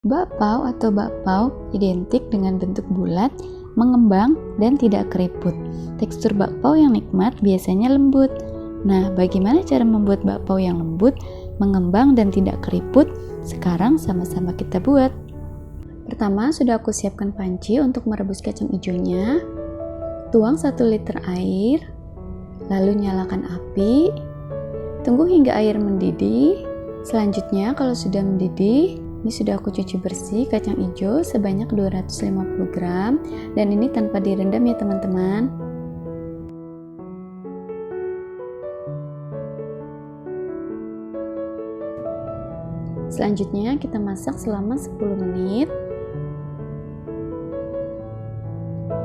Bakpao atau bakpao identik dengan bentuk bulat, mengembang, dan tidak keriput. Tekstur bakpao yang nikmat biasanya lembut. Nah, bagaimana cara membuat bakpao yang lembut, mengembang, dan tidak keriput? Sekarang sama-sama kita buat. Pertama, sudah aku siapkan panci untuk merebus kacang hijaunya. Tuang 1 liter air, lalu nyalakan api. Tunggu hingga air mendidih. Selanjutnya, kalau sudah mendidih, ini sudah aku cuci bersih kacang hijau sebanyak 250 gram, dan ini tanpa direndam ya teman-teman. Selanjutnya kita masak selama 10 menit.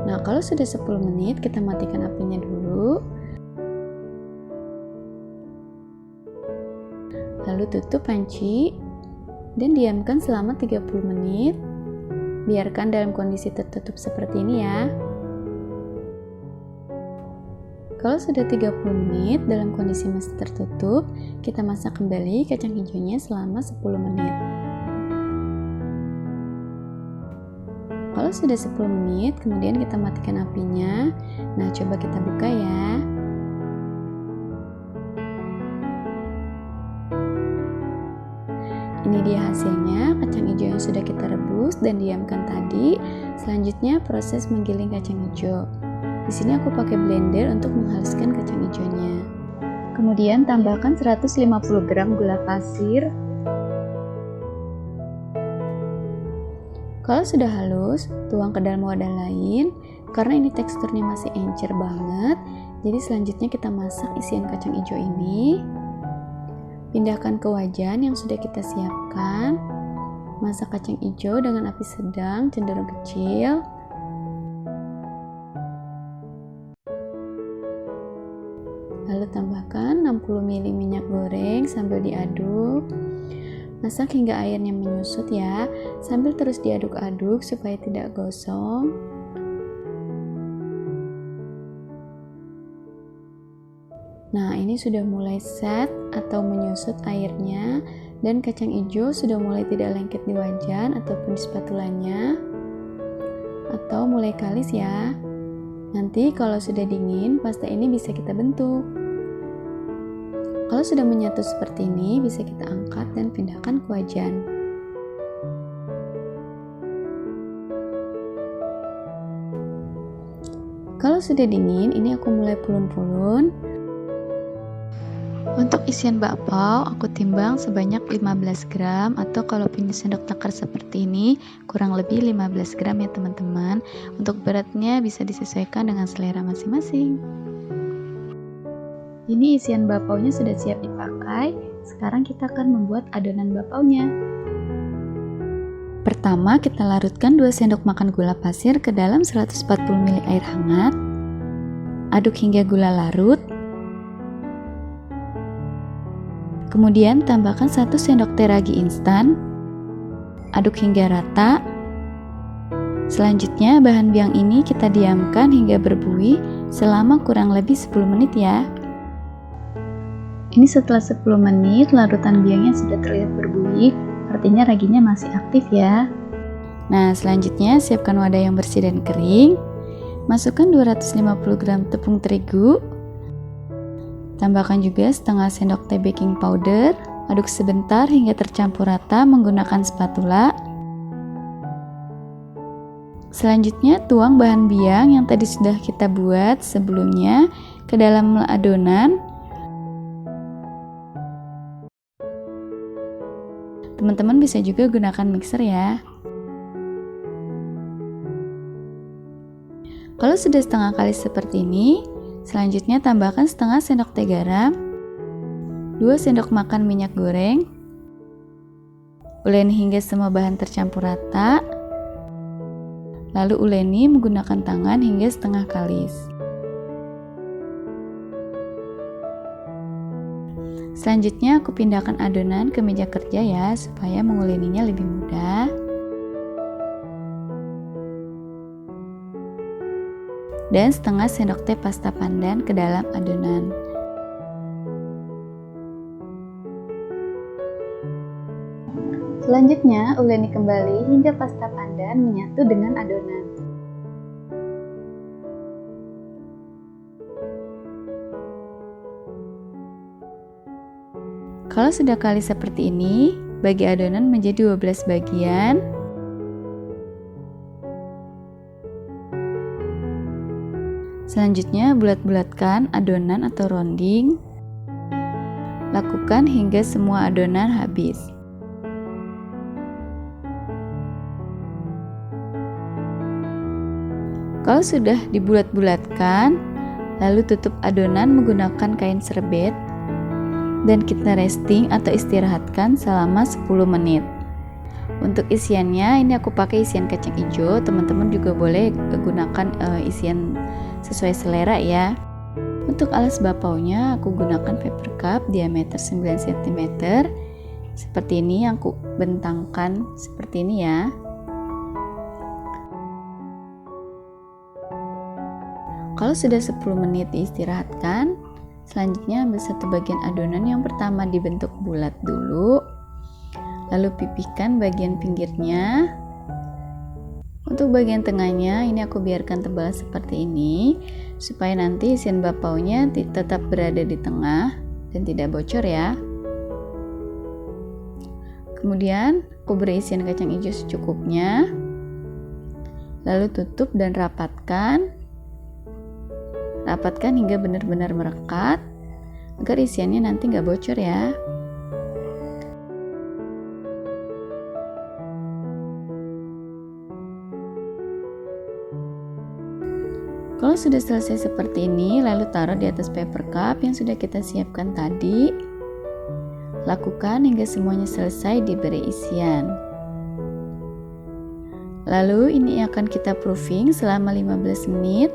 Nah, kalau sudah 10 menit kita matikan apinya dulu. Lalu tutup panci dan diamkan selama 30 menit. Biarkan dalam kondisi tertutup seperti ini ya. Kalau sudah 30 menit dalam kondisi masih tertutup, kita masak kembali kacang hijaunya selama 10 menit. Kalau sudah 10 menit, kemudian kita matikan apinya. Nah, coba kita buka ya. Ini dia hasilnya, kacang hijau yang sudah kita rebus dan diamkan tadi. Selanjutnya proses menggiling kacang hijau. Di sini aku pakai blender untuk menghaluskan kacang hijaunya. Kemudian tambahkan 150 gram gula pasir. Kalau sudah halus, tuang ke dalam wadah lain. Karena ini teksturnya masih encer banget, jadi selanjutnya kita masak isian kacang hijau ini. Pindahkan ke wajan yang sudah kita siapkan. Masak kacang hijau dengan api sedang cenderung kecil. Lalu tambahkan 60 ml minyak goreng sambil diaduk. Masak hingga airnya menyusut ya, sambil terus diaduk-aduk supaya tidak gosong. Nah, ini sudah mulai set atau menyusut airnya, dan kacang hijau sudah mulai tidak lengket di wajan ataupun di spatulanya, atau mulai kalis ya. Nanti kalau sudah dingin, pasta ini bisa kita bentuk. Kalau sudah menyatu seperti ini, bisa kita angkat dan pindahkan ke wajan. Kalau sudah dingin, ini aku mulai pulun-pulun. Untuk isian bakpao, aku timbang sebanyak 15 gram, atau kalau punya sendok takar seperti ini, kurang lebih 15 gram ya teman-teman. Untuk beratnya bisa disesuaikan dengan selera masing-masing. Ini isian bakpaonya sudah siap dipakai. Sekarang kita akan membuat adonan bakpaonya. Pertama, kita larutkan 2 sendok makan gula pasir ke dalam 140 ml air hangat. Aduk hingga gula larut. Kemudian tambahkan 1 sendok teh ragi instan. Aduk hingga rata. Selanjutnya bahan biang ini kita diamkan hingga berbuih selama kurang lebih 10 menit ya. Ini setelah 10 menit larutan biangnya sudah terlihat berbuih, artinya raginya masih aktif ya. Nah, selanjutnya siapkan wadah yang bersih dan kering. Masukkan 250 gram tepung terigu. Tambahkan juga setengah sendok teh baking powder. Aduk sebentar hingga tercampur rata menggunakan spatula. Selanjutnya tuang bahan biang yang tadi sudah kita buat sebelumnya ke dalam adonan. Teman-teman bisa juga gunakan mixer ya. Kalau sudah setengah kalis seperti ini, selanjutnya tambahkan setengah sendok teh garam, 2 sendok makan minyak goreng. Uleni hingga semua bahan tercampur rata. Lalu uleni menggunakan tangan hingga setengah kalis. Selanjutnya aku pindahkan adonan ke meja kerja ya, supaya menguleninya lebih mudah. Dan setengah sendok teh pasta pandan ke dalam adonan. Selanjutnya, uleni kembali hingga pasta pandan menyatu dengan adonan. Kalau sudah kali seperti ini, bagi adonan menjadi 12 bagian. Selanjutnya, bulat-bulatkan adonan atau rounding. Lakukan hingga semua adonan habis. Kalau sudah dibulat-bulatkan, lalu tutup adonan menggunakan kain serbet dan kita resting atau istirahatkan selama 10 menit. Untuk isiannya, ini aku pakai isian kacang hijau, teman-teman juga boleh gunakan isian sesuai selera ya. Untuk alas bapaunya, aku gunakan paper cup diameter 9 cm. Seperti ini yang aku bentangkan seperti ini ya. Kalau sudah 10 menit diistirahatkan, selanjutnya ambil satu bagian adonan yang pertama dibentuk bulat dulu, lalu pipihkan bagian pinggirnya. Untuk bagian tengahnya ini aku biarkan tebal seperti ini, supaya nanti isian bapaunya tetap berada di tengah dan tidak bocor ya. Kemudian aku beri isian kacang hijau secukupnya, lalu tutup dan rapatkan hingga benar-benar merekat agar isiannya nanti nggak bocor ya. Kalau sudah selesai seperti ini, lalu taruh di atas paper cup yang sudah kita siapkan tadi. Lakukan hingga semuanya selesai diberi isian. Lalu ini akan kita proofing selama 15 menit.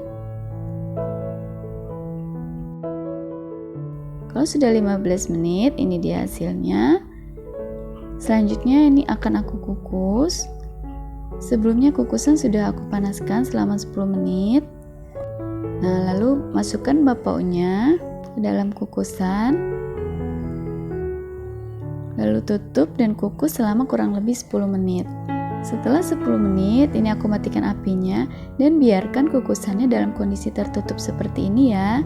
Kalau sudah 15 menit, ini dia hasilnya. Selanjutnya ini akan aku kukus. Sebelumnya kukusan sudah aku panaskan selama 10 menit. Nah, lalu masukkan bapaunya ke dalam kukusan. Lalu tutup dan kukus selama kurang lebih 10 menit. Setelah 10 menit, ini aku matikan apinya dan biarkan kukusannya dalam kondisi tertutup seperti ini ya,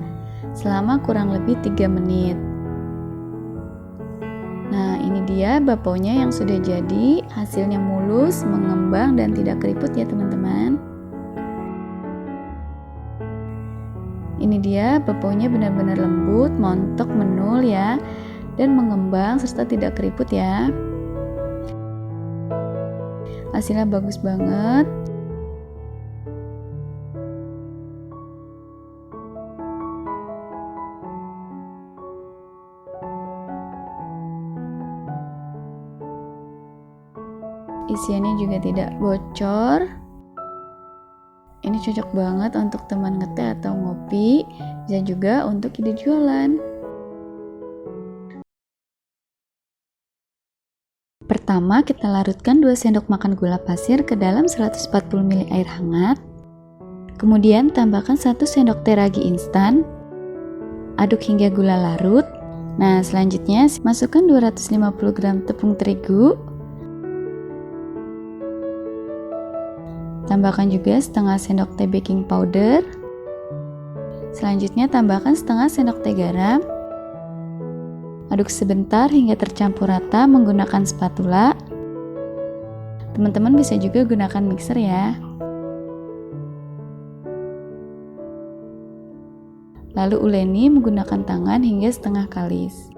selama kurang lebih 3 menit. Nah, ini dia bapaunya yang sudah jadi, hasilnya mulus, mengembang dan tidak keriput ya teman-teman. Ini dia bapaunya benar-benar lembut, montok, menul ya, dan mengembang serta tidak keriput ya. Hasilnya bagus banget. Isiannya juga tidak bocor. Ini cocok banget untuk teman ngeteh atau ngopi, bisa juga untuk ide jualan. Pertama, kita larutkan 2 sendok makan gula pasir ke dalam 140 ml air hangat. Kemudian tambahkan 1 sendok teh ragi instan. Aduk hingga gula larut. Nah, selanjutnya masukkan 250 gram tepung terigu. Tambahkan juga setengah sendok teh baking powder. Selanjutnya tambahkan setengah sendok teh garam. Aduk sebentar hingga tercampur rata menggunakan spatula. Teman-teman bisa juga gunakan mixer ya. Lalu uleni menggunakan tangan hingga setengah kalis.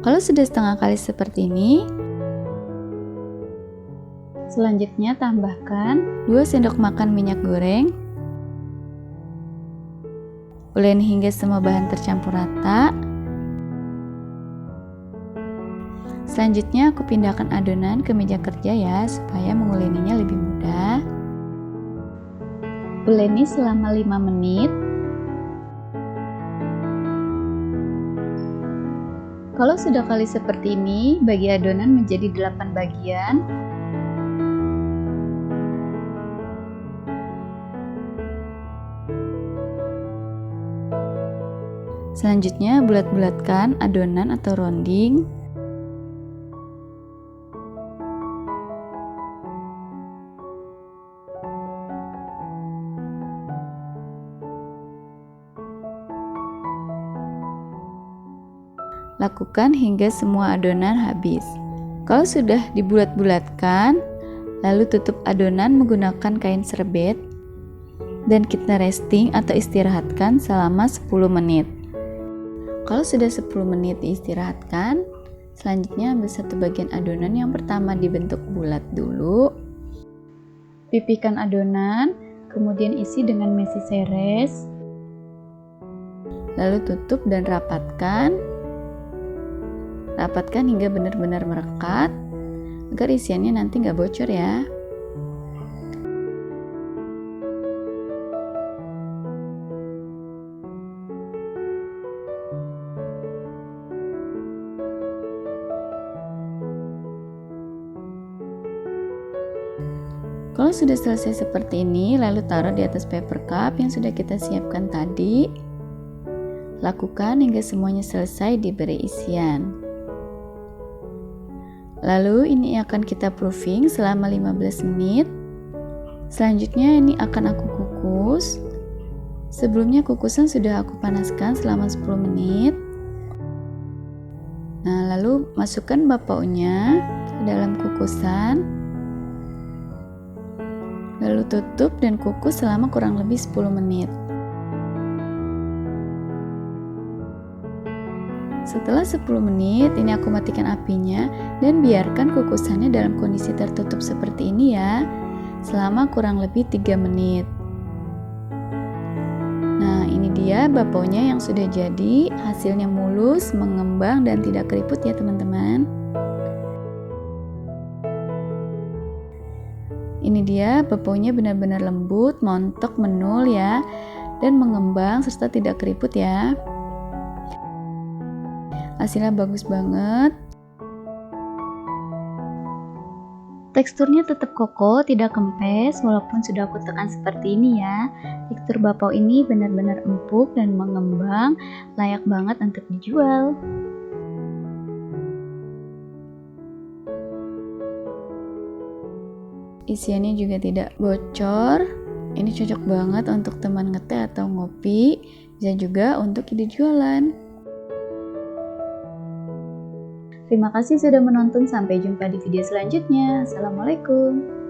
Kalau sudah setengah kalis seperti ini, selanjutnya tambahkan 2 sendok makan minyak goreng. Uleni hingga semua bahan tercampur rata. Selanjutnya aku pindahkan adonan ke meja kerja ya, supaya menguleninya lebih mudah. Uleni selama 5 menit. Kalau sudah kali seperti ini, bagi adonan menjadi 8 bagian. Selanjutnya bulat-bulatkan adonan atau rounding. Lakukan hingga semua adonan habis. Kalau sudah dibulat-bulatkan, lalu tutup adonan menggunakan kain serbet dan kita resting atau istirahatkan selama 10 menit. Kalau sudah 10 menit diistirahatkan, selanjutnya ambil satu bagian adonan yang pertama dibentuk bulat dulu. Pipihkan adonan, kemudian isi dengan mesi seres. Lalu tutup dan rapatkan. Rapatkan hingga benar-benar merekat agar isiannya nanti nggak bocor ya. Kalau sudah selesai seperti ini, lalu taruh di atas paper cup yang sudah kita siapkan tadi. Lakukan hingga semuanya selesai diberi isian. Lalu ini akan kita proofing selama 15 menit. Selanjutnya ini akan aku kukus. Sebelumnya kukusan sudah aku panaskan selama 10 menit. Nah, lalu masukkan bakpaonya ke dalam kukusan. Lalu tutup dan kukus selama kurang lebih 10 menit. Setelah 10 menit, ini aku matikan apinya dan biarkan kukusannya dalam kondisi tertutup seperti ini ya, selama kurang lebih 3 menit. Nah, ini dia bakpaonya yang sudah jadi, hasilnya mulus, mengembang dan tidak keriput ya teman-teman. Ini dia bakpaonya benar-benar lembut, montok, menul ya, dan mengembang serta tidak keriput ya. Hasilnya bagus banget. Teksturnya tetap kokoh, tidak kempes walaupun sudah aku tekan seperti ini ya. Tekstur bakpao ini benar-benar empuk dan mengembang, layak banget untuk dijual. Isiannya juga tidak bocor. Ini cocok banget untuk teman ngeteh atau ngopi, bisa juga untuk ide jualan. Terima kasih sudah menonton, sampai jumpa di video selanjutnya. Assalamualaikum.